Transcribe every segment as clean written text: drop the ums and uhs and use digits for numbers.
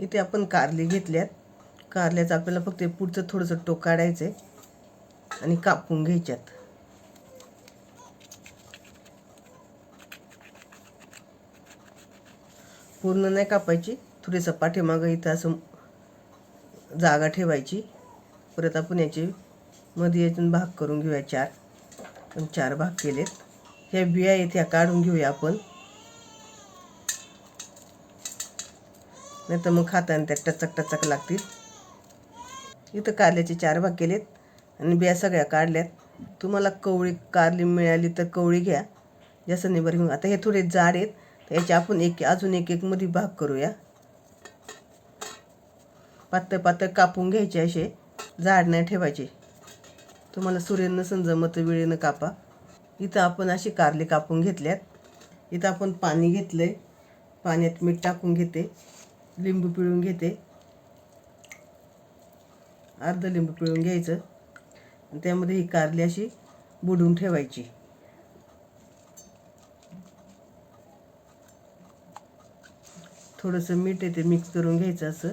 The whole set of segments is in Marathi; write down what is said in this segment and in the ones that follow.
इथे आपण कारली घेतल्यात. कारल्याचं आपल्याला फक्त पुढचं थोडंसं टोक काढायचं आहे आणि कापून घ्यायच्यात. पूर्ण नाही कापायची, थोडीसं पाठीमागं इथं असं जागा ठेवायची. परत आपण याचे मध्ये यातून भाग करून घेऊया 4. पण 4 भाग केलेत. ह्या बिया आहेत ह्या काढून घेऊया आपण, नाही तर मग खाताना त्या टचक टचक लागतील. इथं कारल्याचे 4 भाग केलेत आणि बिया सगळ्या काढल्यात. तुम्हाला कवळी कारली मिळाली तर कवळी घ्या, जास्त निबर घेऊ. आता हे थोडे जाड आहेत, तर याचे आपण अजून एक मध्ये भाग करूया. पातळ पातळ कापून घ्यायचे, असे जाड नाही ठेवायचे. तुम्हाला सूर्य नसन जमत वेळेनं कापा. इथं आपण अशी कारली कापून घेतल्यात. इथं आपण पाणी घेतलंय, पाण्यात मीठ टाकून घेते, लिंबू पिळून घेते, अर्ध लिंबू पिळून घ्यायचं आणि त्यामध्ये ही कारली अशी बुडवून ठेवायची. थोडंसं मीठ आहे ते मिक्स करून घ्यायचं असं.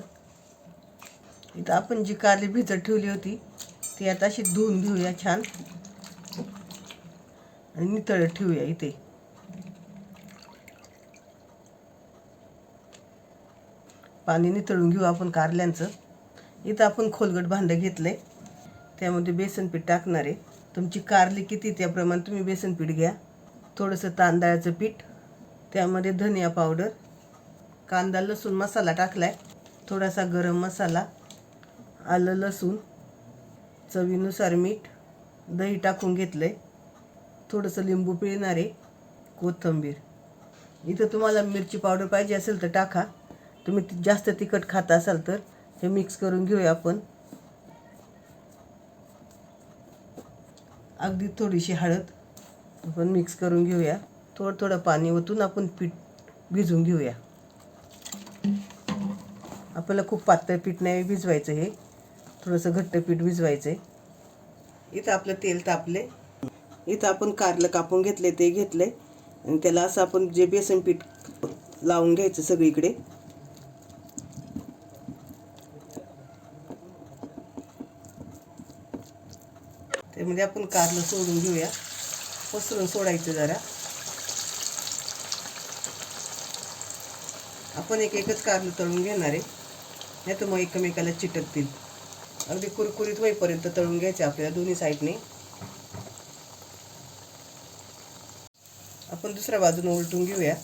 इथं आपण जी कारली भिजत ठेवली होती ती आता अशी धुवून घेऊया छान आणि नितळत ठेवूया. इथे पाणी नितळून घेऊ आपण कारल्यांचं. इथं आपण खोलगट भांडं घेतलंय, त्यामध्ये बेसन पीठ टाकणार आहे. तुमची कारली किती त्याप्रमाणे तुम्ही बेसन पीठ घ्या. थोडंसं तांदळाचं पीठ, त्यामध्ये धनिया पावडर, कांदा लसूण मसाला टाकलाय, थोडासा गरम मसाला, आलं लसूण, चवीनुसार मीठ, दही टाकून घेतलंय, थोडंसं लिंबू पिळणार आहे, कोथिंबीर. इथं तुम्हाला मिरची पावडर पाहिजे असेल तर टाका. तुम्ही जास्त तिखट खाता असाल तर हे मिक्स करून घेऊया आपण. अगदी थोडीशी हळद आपण मिक्स करून घेऊया. थोडं थोडं पाणी ओतून आपण पीठ भिजवून घेऊया. आपल्याला खूप पातळ पीठ नाही भिजवायचं, हे थोडंसं घट्ट पीठ भिजवायचं आहे. इथं आपलं तेल तापले. इथं आपण कारलं कापून घेतले ते घेतले आणि त्याला असं आपण जे बेसन पीठ लावून घ्यायचं सगळीकडे. त्यामध्ये आपण कारलं सोडून घेऊया, पसरून सोडायचं जरा. आपण एकच कारलं तळून घेणार आहे, नाही तर मग एकमेकाला चिटकतील. अगदी कुरकुरीत होईपर्यंत तळून घ्यायचे आपल्याला दोन्ही साईडने. आपण दुसऱ्या बाजूने उलटून घेऊया.